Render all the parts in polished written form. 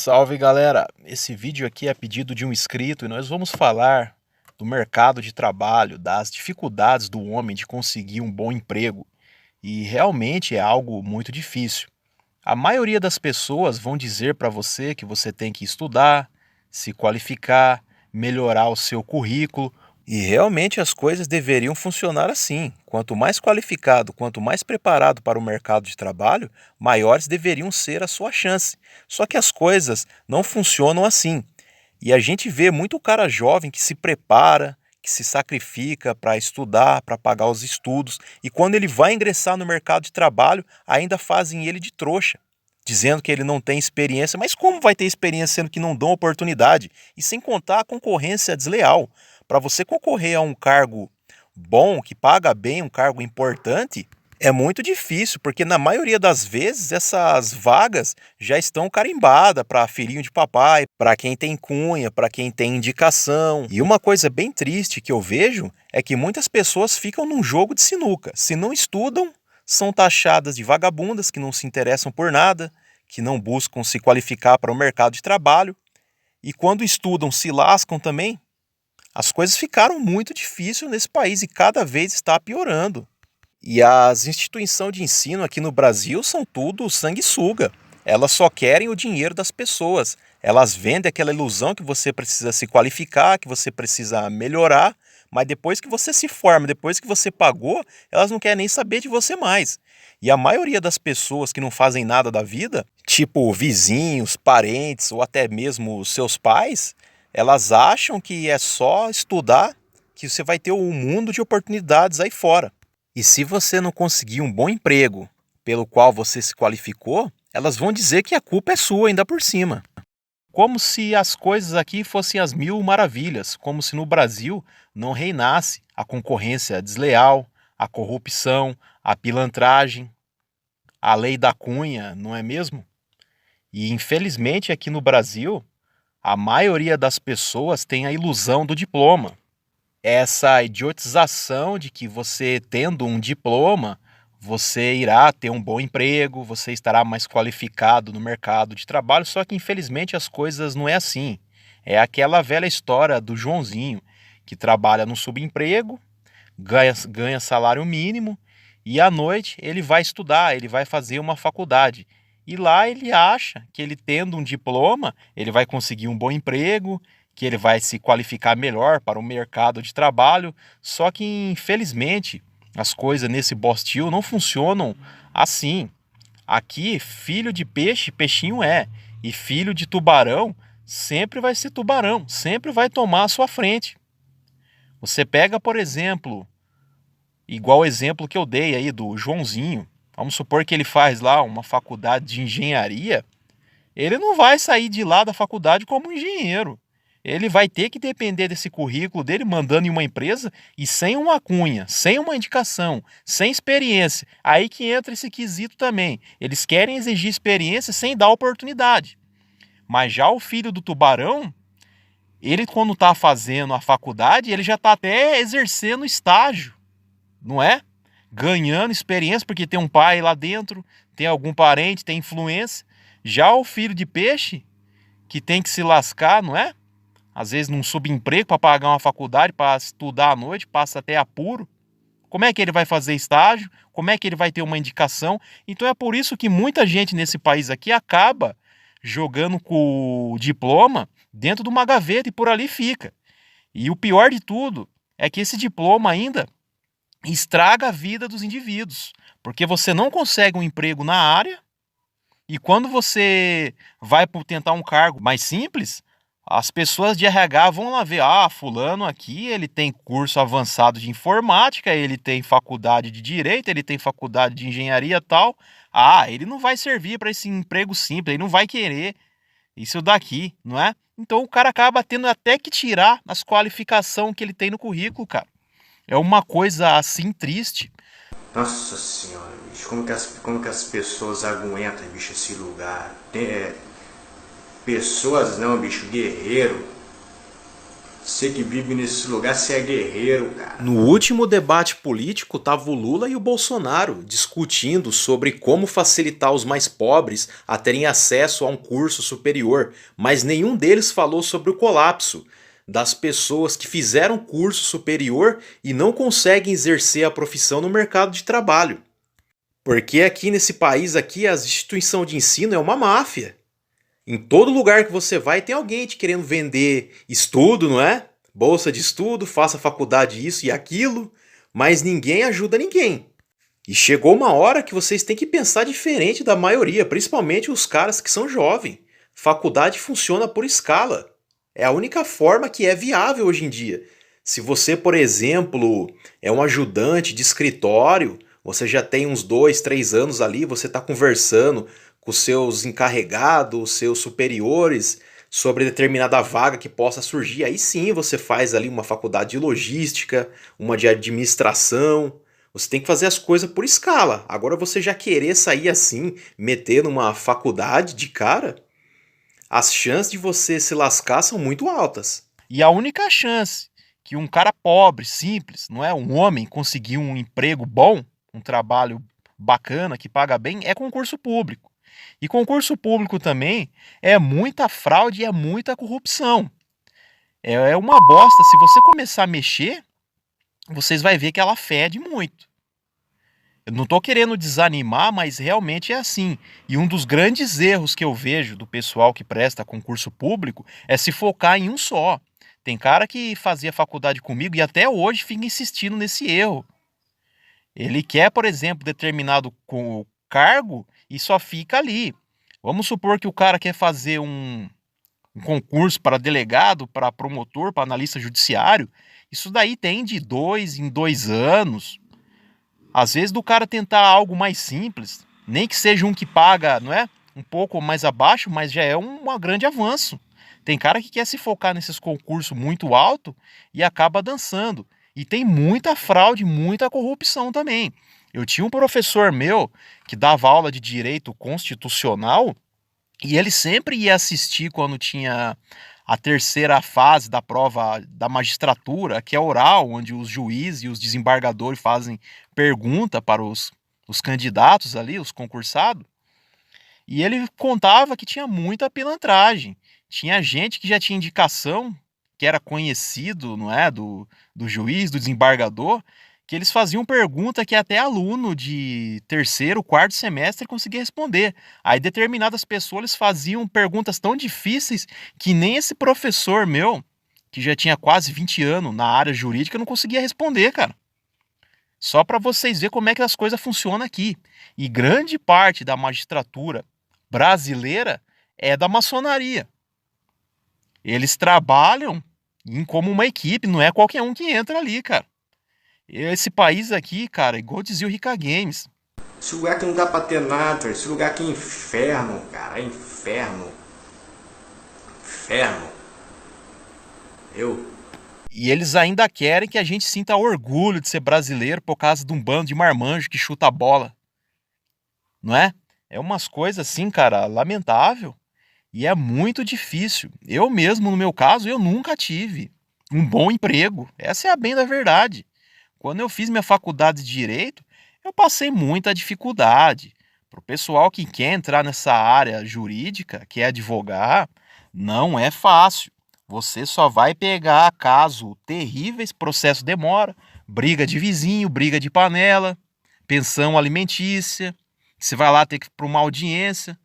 Salve galera! Esse vídeo aqui é a pedido de um inscrito e nós vamos falar do mercado de trabalho, das dificuldades do homem de conseguir um bom emprego. E realmente é algo muito difícil. A maioria das pessoas vão dizer para você que você tem que estudar, se qualificar, melhorar o seu currículo. E realmente as coisas deveriam funcionar assim. Quanto mais qualificado, quanto mais preparado para o mercado de trabalho, maiores deveriam ser a sua chance. Só que as coisas não funcionam assim. E a gente vê muito cara jovem que se prepara, que se sacrifica para estudar, para pagar os estudos, e quando ele vai ingressar no mercado de trabalho, ainda fazem ele de trouxa, dizendo que ele não tem experiência. Mas como vai ter experiência sendo que não dão oportunidade? E sem contar a concorrência desleal. Para você concorrer a um cargo bom, que paga bem, um cargo importante, é muito difícil, porque na maioria das vezes essas vagas já estão carimbadas para filhinho de papai, para quem tem cunha, para quem tem indicação. E uma coisa bem triste que eu vejo é que muitas pessoas ficam num jogo de sinuca. Se não estudam, são taxadas de vagabundas que não se interessam por nada, que não buscam se qualificar para o mercado de trabalho. E quando estudam, se lascam também. As coisas ficaram muito difíceis nesse país e cada vez está piorando. E as instituições de ensino aqui no Brasil são tudo sanguessuga. Elas só querem o dinheiro das pessoas. Elas vendem aquela ilusão que você precisa se qualificar, que você precisa melhorar, mas depois que você se forma, depois que você pagou, elas não querem nem saber de você mais. E a maioria das pessoas que não fazem nada da vida, tipo vizinhos, parentes ou até mesmo seus pais, elas acham que é só estudar que você vai ter um mundo de oportunidades aí fora. E se você não conseguir um bom emprego pelo qual você se qualificou, elas vão dizer que a culpa é sua ainda por cima. Como se as coisas aqui fossem as mil maravilhas, como se no Brasil não reinasse a concorrência desleal, a corrupção, a pilantragem, a lei da cunha, não é mesmo? E infelizmente aqui no Brasil, a maioria das pessoas tem a ilusão do diploma. Essa idiotização de que você tendo um diploma, você irá ter um bom emprego, você estará mais qualificado no mercado de trabalho, só que infelizmente as coisas não é assim. É aquela velha história do Joãozinho, que trabalha no subemprego, ganha salário mínimo e à noite ele vai estudar, ele vai fazer uma faculdade. E lá ele acha que ele tendo um diploma, ele vai conseguir um bom emprego, que ele vai se qualificar melhor para o mercado de trabalho. Só que infelizmente as coisas nesse Bostil não funcionam assim. Aqui, filho de peixe, peixinho é. E filho de tubarão sempre vai ser tubarão, sempre vai tomar a sua frente. Você pega, por exemplo, igual o exemplo que eu dei aí do Joãozinho. Vamos supor que ele faz lá uma faculdade de engenharia. Ele não vai sair de lá da faculdade como engenheiro. Ele vai ter que depender desse currículo dele mandando em uma empresa e sem uma cunha, sem uma indicação, sem experiência. Aí que entra esse quesito também. Eles querem exigir experiência sem dar oportunidade. Mas já o filho do tubarão, ele quando está fazendo a faculdade, ele já está até exercendo estágio, não é? Ganhando experiência porque tem um pai lá dentro, tem algum parente, tem influência. Já o filho de peixe, que tem que se lascar, não é? Às vezes num subemprego para pagar uma faculdade, para estudar à noite, passa até apuro. Como é que ele vai fazer estágio? Como é que ele vai ter uma indicação? Então é por isso que muita gente nesse país aqui acaba jogando com o diploma dentro de uma gaveta e por ali fica. E o pior de tudo é que esse diploma ainda estraga a vida dos indivíduos, porque você não consegue um emprego na área e quando você vai tentar um cargo mais simples, as pessoas de RH vão lá ver, fulano aqui, ele tem curso avançado de informática, ele tem faculdade de direito, ele tem faculdade de engenharia e tal. Ele não vai servir para esse emprego simples, ele não vai querer isso daqui, não é? Então o cara acaba tendo até que tirar as qualificações que ele tem no currículo, cara. É uma coisa assim triste. Nossa senhora, bicho, como que as pessoas aguentam, bicho, esse lugar? Pessoas não, bicho, guerreiro. Você que vive nesse lugar, você é guerreiro, cara. No último debate político, estava o Lula e o Bolsonaro discutindo sobre como facilitar os mais pobres a terem acesso a um curso superior, mas nenhum deles falou sobre o colapso das pessoas que fizeram curso superior e não conseguem exercer a profissão no mercado de trabalho. Porque aqui nesse país aqui, a instituição de ensino é uma máfia. Em todo lugar que você vai tem alguém te querendo vender estudo, não é? Bolsa de estudo, faça faculdade isso e aquilo, mas ninguém ajuda ninguém. E chegou uma hora que vocês têm que pensar diferente da maioria, principalmente os caras que são jovens. Faculdade funciona por escala. É a única forma que é viável hoje em dia. Se você, por exemplo, é um ajudante de escritório, você já tem uns 2, 3 anos ali, você está conversando com os seus encarregados, seus superiores, sobre determinada vaga que possa surgir. Aí sim você faz ali uma faculdade de logística, uma de administração. Você tem que fazer as coisas por escala. Agora você já querer sair assim, meter numa faculdade de cara, as chances de você se lascar são muito altas. E a única chance que um cara pobre, simples, não é, um homem conseguir um emprego bom, um trabalho bacana que paga bem, é concurso público. E concurso público também é muita fraude e é muita corrupção. É uma bosta. Se você começar a mexer, vocês vão ver que ela fede muito. Eu não estou querendo desanimar, mas realmente é assim. E um dos grandes erros que eu vejo do pessoal que presta concurso público é se focar em um só. Tem cara que fazia faculdade comigo e até hoje fica insistindo nesse erro. Ele quer, por exemplo, determinado cargo e só fica ali. Vamos supor que o cara quer fazer um concurso para delegado, para promotor, para analista judiciário. Isso daí tem de 2 em 2 anos. Às vezes do cara tentar algo mais simples, nem que seja um que paga, não é? Um pouco mais abaixo, mas já é um grande avanço. Tem cara que quer se focar nesses concursos muito alto e acaba dançando. E tem muita fraude, muita corrupção também. Eu tinha um professor meu que dava aula de direito constitucional e ele sempre ia assistir quando tinha a terceira fase da prova da magistratura, que é oral, onde os juízes e os desembargadores fazem pergunta para os candidatos ali, os concursados. E ele contava que tinha muita pilantragem. Tinha gente que já tinha indicação, que era conhecido, não é, do juiz, do desembargador, que eles faziam pergunta que até aluno de terceiro, quarto semestre conseguia responder. Aí determinadas pessoas eles faziam perguntas tão difíceis que nem esse professor meu, que já tinha quase 20 anos na área jurídica, não conseguia responder, cara. Só para vocês verem como é que as coisas funcionam aqui. E grande parte da magistratura brasileira é da maçonaria. Eles trabalham como uma equipe, não é qualquer um que entra ali, cara. Esse país aqui, cara, igual dizia o Rica Games. Esse lugar que não dá pra ter nada, esse lugar aqui é inferno, cara, é inferno. Inferno. E eles ainda querem que a gente sinta orgulho de ser brasileiro por causa de um bando de marmanjo que chuta a bola. Não é? É umas coisas assim, cara, lamentável. E é muito difícil. Eu mesmo, no meu caso, eu nunca tive um bom emprego. Essa é a bem da verdade. Quando eu fiz minha faculdade de Direito, eu passei muita dificuldade. Para o pessoal que quer entrar nessa área jurídica, que é advogar, não é fácil. Você só vai pegar casos terríveis, processo demora, briga de vizinho, briga de panela, pensão alimentícia. Você vai lá ter que ir para uma audiência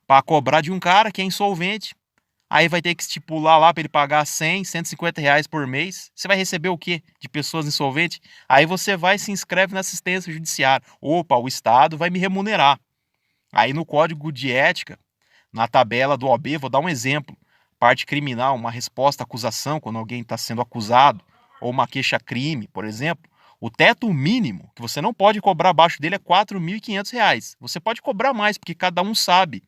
para cobrar de um cara que é insolvente. Aí vai ter que estipular lá para ele pagar 100, R$ 150 por mês. Você vai receber o quê de pessoas insolventes? Aí você vai e se inscreve na assistência judiciária. Opa, o Estado vai me remunerar. Aí no código de ética, na tabela do OAB, vou dar um exemplo. Parte criminal, uma resposta à acusação, quando alguém está sendo acusado, ou uma queixa-crime, por exemplo, o teto mínimo que você não pode cobrar abaixo dele é R$ 4.500. Você pode cobrar mais, porque cada um sabe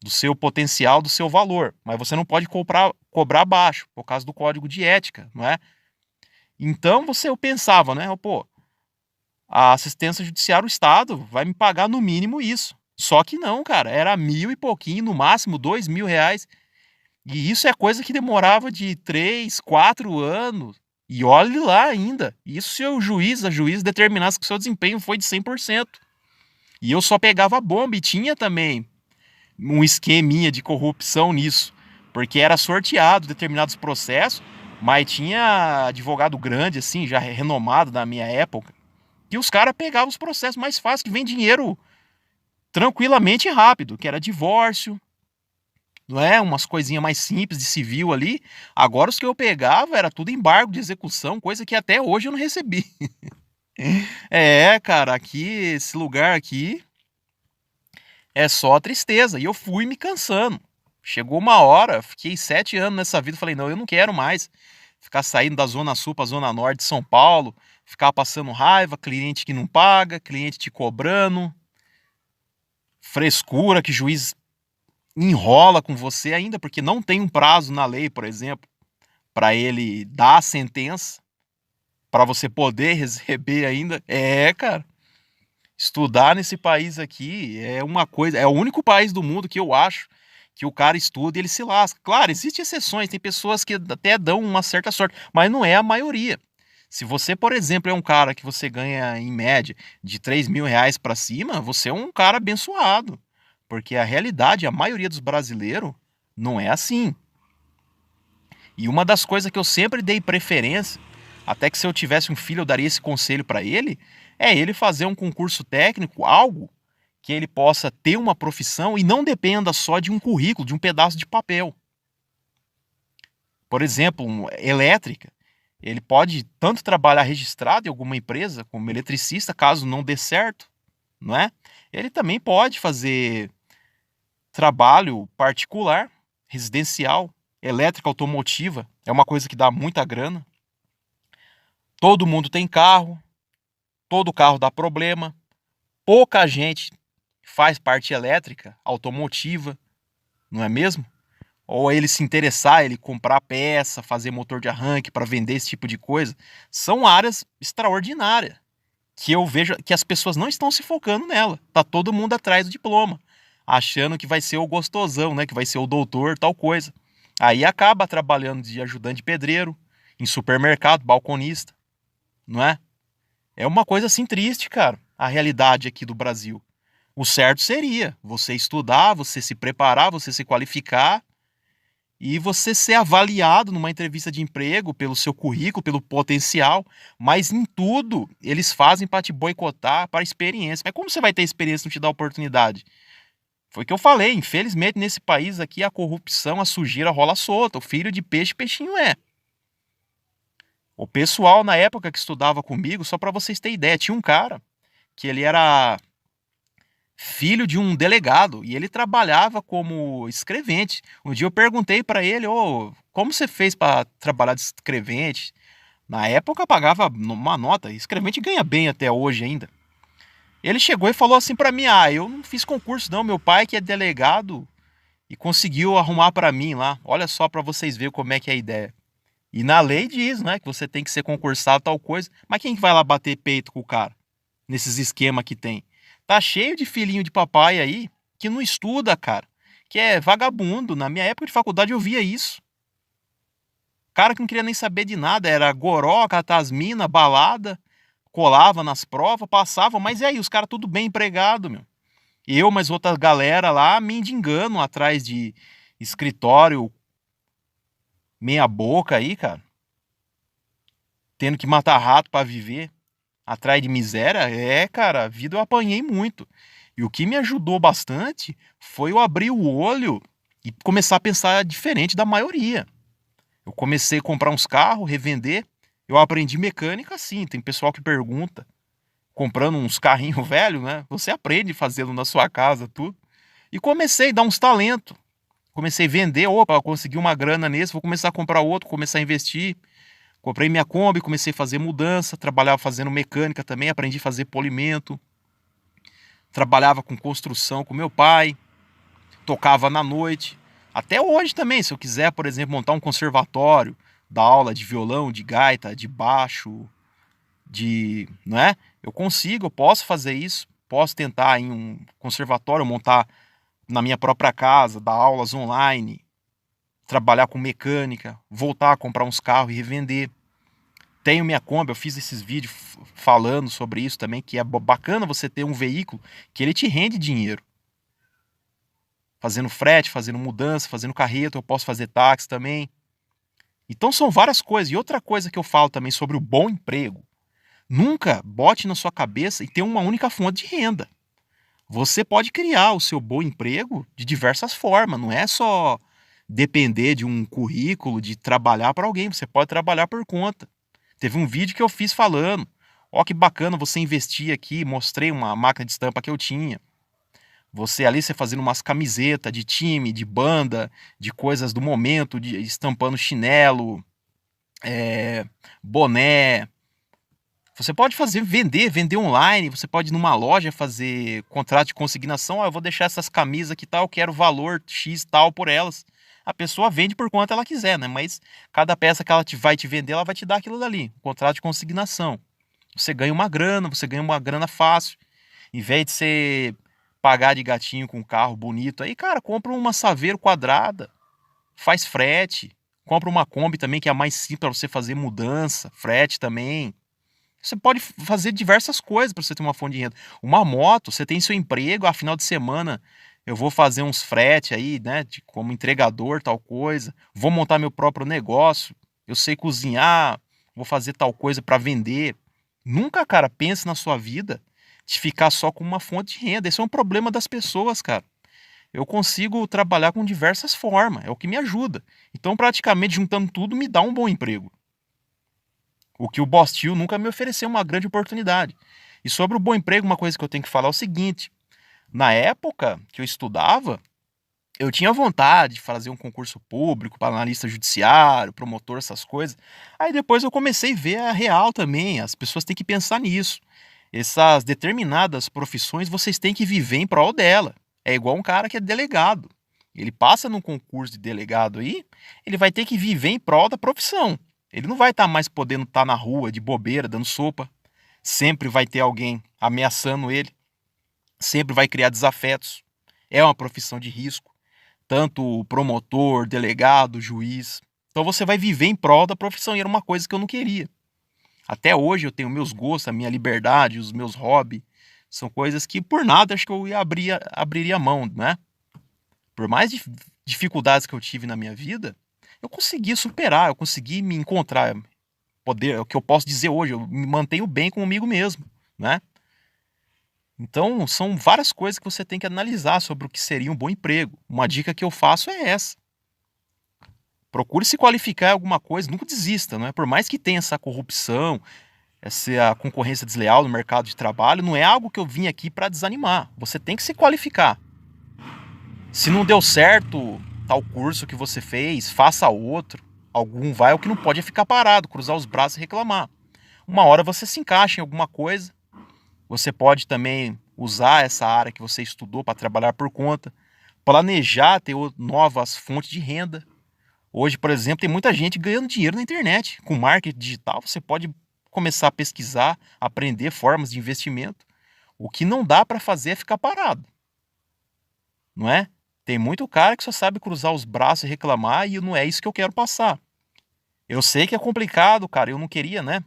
do seu potencial, do seu valor, mas você não pode cobrar abaixo, por causa do código de ética, não é? Então eu pensava, né, pô, a assistência judiciária, o Estado vai me pagar no mínimo isso. Só que não, cara, era 1.000 e pouquinho, no máximo R$ 2.000. E isso é coisa que demorava de 3, 4 anos. E olhe lá ainda. Isso se o juiz, a juiz determinasse que o seu desempenho foi de 100%. E eu só pegava a bomba e tinha também um esqueminha de corrupção nisso. Porque era sorteado determinados processos, mas tinha advogado grande, assim, já renomado na minha época, que os caras pegavam os processos mais fáceis, que vem dinheiro tranquilamente e rápido, que era divórcio, não é? Umas coisinhas mais simples de civil ali. Agora os que eu pegava era tudo embargo de execução, coisa que até hoje eu não recebi. É, cara, aqui, esse lugar aqui é só tristeza. E eu fui me cansando. Chegou uma hora, fiquei 7 anos nessa vida, falei, não, eu não quero mais ficar saindo da Zona Sul para Zona Norte de São Paulo, ficar passando raiva, cliente que não paga, cliente te cobrando, frescura que juiz enrola com você ainda, porque não tem um prazo na lei, por exemplo, para ele dar a sentença, para você poder receber ainda. É, cara, estudar nesse país aqui é uma coisa, é o único país do mundo que eu acho que o cara estuda e ele se lasca. Claro, existem exceções, tem pessoas que até dão uma certa sorte, mas não é a maioria. Se você, por exemplo, é um cara que você ganha em média de R$ 3.000 para cima, você é um cara abençoado. Porque a realidade, a maioria dos brasileiros, não é assim. E uma das coisas que eu sempre dei preferência, até que se eu tivesse um filho eu daria esse conselho para ele, é ele fazer um concurso técnico, algo que ele possa ter uma profissão e não dependa só de um currículo, de um pedaço de papel. Por exemplo, elétrica. Ele pode tanto trabalhar registrado em alguma empresa como eletricista, caso não dê certo, não é? Ele também pode fazer trabalho particular, residencial, elétrica automotiva, é uma coisa que dá muita grana. Todo mundo tem carro, todo carro dá problema, pouca gente faz parte elétrica, automotiva, não é mesmo? Ou ele se interessar, ele comprar peça, fazer motor de arranque para vender esse tipo de coisa, são áreas extraordinárias que eu vejo que as pessoas não estão se focando nela. Tá todo mundo atrás do diploma, achando que vai ser o gostosão, né, que vai ser o doutor, tal coisa. Aí acaba trabalhando de ajudante de pedreiro, em supermercado, balconista, não é? É uma coisa assim triste, cara, a realidade aqui do Brasil. O certo seria você estudar, você se preparar, você se qualificar e você ser avaliado numa entrevista de emprego pelo seu currículo, pelo potencial, mas em tudo eles fazem para te boicotar, para experiência. Mas como você vai ter experiência e não te dá oportunidade? Foi o que eu falei, infelizmente nesse país aqui a corrupção, a sujeira rola solta, o filho de peixe, peixinho é. O pessoal na época que estudava comigo, só para vocês terem ideia, tinha um cara que ele era filho de um delegado e ele trabalhava como escrevente. Um dia eu perguntei para ele, ô, como você fez para trabalhar de escrevente? Na época pagava uma nota, escrevente ganha bem até hoje ainda. Ele chegou e falou assim para mim: "Ah, eu não fiz concurso não, meu pai que é delegado e conseguiu arrumar para mim lá. Olha só para vocês verem como é que é a ideia." E na lei diz, né, que você tem que ser concursado tal coisa. Mas quem que vai lá bater peito com o cara? Nesses esquemas que tem. Tá cheio de filhinho de papai aí que não estuda, cara. Que é vagabundo. Na minha época de faculdade eu via isso. Cara que não queria nem saber de nada. Era goró, catasmina, balada. Colava nas provas, passava. Mas e aí, os caras tudo bem empregado, meu. Eu, mas outra galera lá, mendigando atrás de escritório meia boca aí, cara. Tendo que matar rato pra viver. Atrás de miséria, é, cara, a vida eu apanhei muito. E o que me ajudou bastante foi eu abrir o olho e começar a pensar diferente da maioria. Eu comecei a comprar uns carros, revender. Eu aprendi mecânica assim. Tem pessoal que pergunta, comprando uns carrinhos velhos, né? Você aprende fazendo na sua casa, tudo. E comecei a dar uns talentos. Comecei a vender, opa, consegui uma grana nesse, vou começar a comprar outro, começar a investir. Comprei minha Kombi, comecei a fazer mudança, trabalhava fazendo mecânica também, aprendi a fazer polimento, trabalhava com construção com meu pai, tocava na noite. Até hoje também, se eu quiser, por exemplo, montar um conservatório, dar aula de violão, de gaita, de baixo, não é? Eu consigo, eu posso fazer isso, posso tentar em um conservatório montar na minha própria casa, dar aulas online, trabalhar com mecânica, voltar a comprar uns carros e revender. Tenho minha Kombi, eu fiz esses vídeos falando sobre isso também, que é bacana você ter um veículo que ele te rende dinheiro. Fazendo frete, fazendo mudança, fazendo carreto, eu posso fazer táxi também. Então são várias coisas. E outra coisa que eu falo também sobre o bom emprego. Nunca bote na sua cabeça e ter uma única fonte de renda. Você pode criar o seu bom emprego de diversas formas. Não é só depender de um currículo, de trabalhar para alguém. Você pode trabalhar por conta. Teve um vídeo que eu fiz falando. Ó, que bacana você investir aqui. Mostrei uma máquina de estampa que eu tinha. Você ali, você fazendo umas camisetas de time, de banda, de coisas do momento, de estampando chinelo, boné. Você pode fazer, vender online. Você pode ir numa loja fazer contrato de consignação. Ó, eu vou deixar essas camisas aqui tal, eu quero valor X tal por elas. A pessoa vende por quanto ela quiser, né? Mas cada peça que ela vai te vender, ela vai te dar aquilo dali. Contrato de consignação. Você ganha uma grana fácil. Em vez de você pagar de gatinho com um carro bonito aí, cara, compra uma Saveiro quadrada, faz frete, compra uma Kombi também, que é a mais simples para você fazer mudança, frete também. Você pode fazer diversas coisas para você ter uma fonte de renda. Uma moto, você tem seu emprego, a final de semana eu vou fazer uns frete aí, né, como entregador, tal coisa. Vou montar meu próprio negócio. Eu sei cozinhar, vou fazer tal coisa para vender. Nunca, cara, pense na sua vida de ficar só com uma fonte de renda. Esse é um problema das pessoas, cara. Eu consigo trabalhar com diversas formas, é o que me ajuda. Então, praticamente juntando tudo, me dá um bom emprego. O que o Bostil nunca me ofereceu uma grande oportunidade. E sobre o bom emprego, uma coisa que eu tenho que falar é o seguinte: na época que eu estudava, eu tinha vontade de fazer um concurso público para analista judiciário, promotor, essas coisas. Aí depois eu comecei a ver a real também. As pessoas têm que pensar nisso. Essas determinadas profissões vocês têm que viver em prol dela. É igual um cara que é delegado. Ele passa num concurso de delegado aí, ele vai ter que viver em prol da profissão. Ele não vai estar mais podendo estar na rua de bobeira, dando sopa. Sempre vai ter alguém ameaçando ele. Sempre vai criar desafetos. É uma profissão de risco. Tanto promotor, delegado, juiz. Então você vai viver em prol da profissão. E era uma coisa que eu não queria. Até hoje eu tenho meus gostos, a minha liberdade, os meus hobbies. São coisas que por nada acho que eu abriria mão, né? Por mais dificuldades que eu tive na minha vida, eu consegui superar, eu consegui me encontrar. Poder, é o que eu posso dizer hoje, eu me mantenho bem comigo mesmo, né? Então, são várias coisas que você tem que analisar sobre o que seria um bom emprego. Uma dica que eu faço é essa. Procure se qualificar em alguma coisa, nunca desista, não é? Por mais que tenha essa corrupção, essa concorrência desleal no mercado de trabalho, não é algo que eu vim aqui para desanimar. Você tem que se qualificar. Se não deu certo tal curso que você fez, faça outro. Algum vai, o que não pode é ficar parado, cruzar os braços e reclamar. Uma hora você se encaixa em alguma coisa. Você pode também usar essa área que você estudou para trabalhar por conta, planejar ter novas fontes de renda. Hoje, por exemplo, tem muita gente ganhando dinheiro na internet. Com marketing digital, você pode começar a pesquisar, aprender formas de investimento. O que não dá para fazer é ficar parado, não é? Tem muito cara que só sabe cruzar os braços e reclamar e não é isso que eu quero passar. Eu sei que é complicado, cara, eu não queria, né,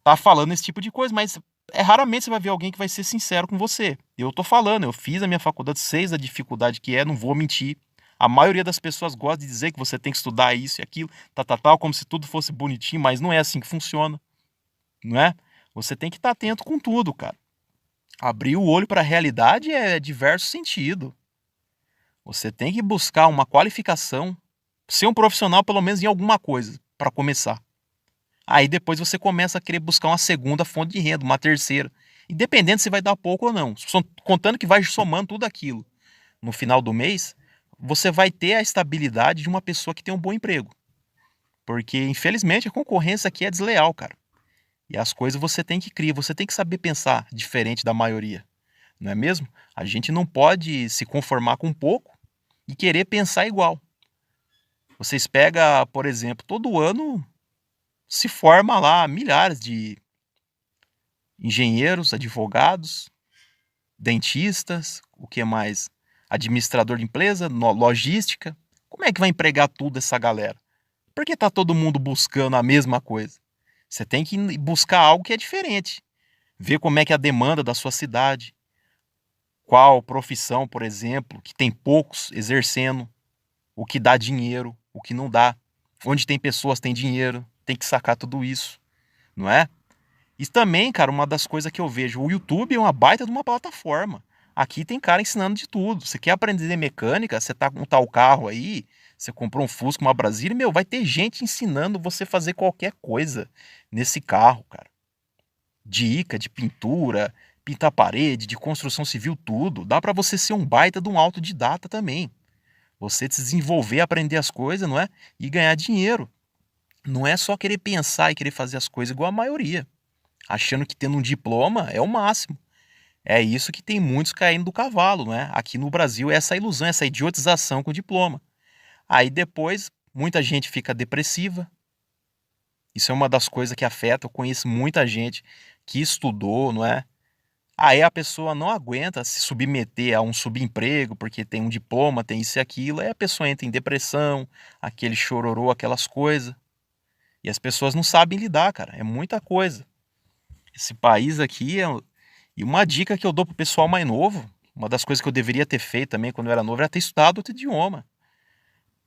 tá falando esse tipo de coisa, mas raramente você vai ver alguém que vai ser sincero com você. Eu tô falando, eu fiz a minha faculdade, sei da dificuldade que é, não vou mentir. A maioria das pessoas gosta de dizer que você tem que estudar isso e aquilo, tal, como se tudo fosse bonitinho, mas não é assim que funciona, não é? Você tem que estar atento com tudo, cara. Abrir o olho para a realidade é diverso sentido. Você tem que buscar uma qualificação, ser um profissional pelo menos em alguma coisa, para começar. Aí depois você começa a querer buscar uma segunda fonte de renda, uma terceira. Independente se vai dar pouco ou não. Contando que vai somando tudo aquilo. No final do mês, você vai ter a estabilidade de uma pessoa que tem um bom emprego. Porque, infelizmente, a concorrência aqui é desleal, cara. E as coisas você tem que criar, você tem que saber pensar diferente da maioria. Não é mesmo? A gente não pode se conformar com pouco e querer pensar igual. Vocês pegam, por exemplo, todo ano se forma lá milhares de engenheiros, advogados, dentistas, o que mais? Administrador de empresa, logística. Como é que vai empregar tudo essa galera? Porque tá todo mundo buscando a mesma coisa. Você tem que buscar algo que é diferente. Ver como é que é a demanda da sua cidade. Qual profissão, por exemplo, que tem poucos exercendo, o que dá dinheiro, o que não dá. Onde tem pessoas tem dinheiro, tem que sacar tudo isso, não é? Isso também, cara, uma das coisas que eu vejo, o YouTube é uma baita de uma plataforma. Aqui tem cara ensinando de tudo. Você quer aprender mecânica, você tá com um tal carro aí, você comprou um Fusca, uma Brasília, meu, vai ter gente ensinando você a fazer qualquer coisa nesse carro, cara. Dica de pintura, pintar parede, de construção civil, tudo. Dá pra você ser um baita de um autodidata também. Você se desenvolver, aprender as coisas, não é? E ganhar dinheiro. Não é só querer pensar e querer fazer as coisas igual a maioria, achando que tendo um diploma é o máximo. É isso que tem muitos caindo do cavalo, não é? Aqui no Brasil é essa ilusão, essa idiotização com o diploma. Aí depois muita gente fica depressiva. Isso é uma das coisas que afeta. Eu conheço muita gente que estudou, não é? Aí a pessoa não aguenta se submeter a um subemprego porque tem um diploma, tem isso e aquilo. Aí a pessoa entra em depressão, aquele chororô, aquelas coisas. E as pessoas não sabem lidar, cara. É muita coisa. Esse país aqui é. E uma dica que eu dou pro pessoal mais novo, uma das coisas que eu deveria ter feito também quando eu era novo, era ter estudado outro idioma.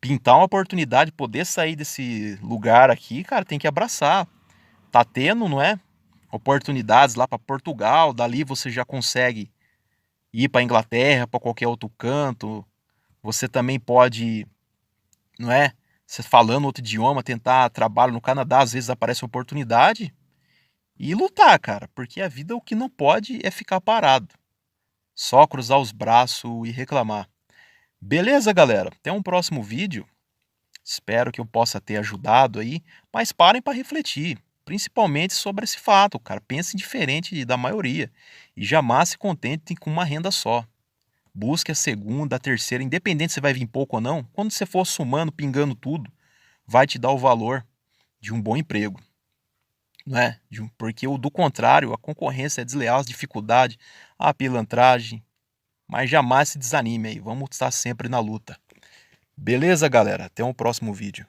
Pintar uma oportunidade, poder sair desse lugar aqui, cara, tem que abraçar. Tá tendo, não é? Oportunidades lá para Portugal, dali você já consegue ir para Inglaterra, para qualquer outro canto. Você também pode, não é? Você falando outro idioma, tentar trabalho no Canadá, às vezes aparece oportunidade. E lutar, cara, porque a vida o que não pode é ficar parado. Só cruzar os braços e reclamar. Beleza, galera? Até um próximo vídeo. Espero que eu possa ter ajudado aí, mas parem para refletir, principalmente sobre esse fato, cara. Pense diferente da maioria e jamais se contente com uma renda só. Busque a segunda, a terceira, independente se vai vir pouco ou não. Quando você for somando, pingando tudo, vai te dar o valor de um bom emprego, não é? Porque do contrário, a concorrência é desleal, as dificuldades, a pilantragem, mas jamais se desanime aí, vamos estar sempre na luta. Beleza, galera? Até um próximo vídeo.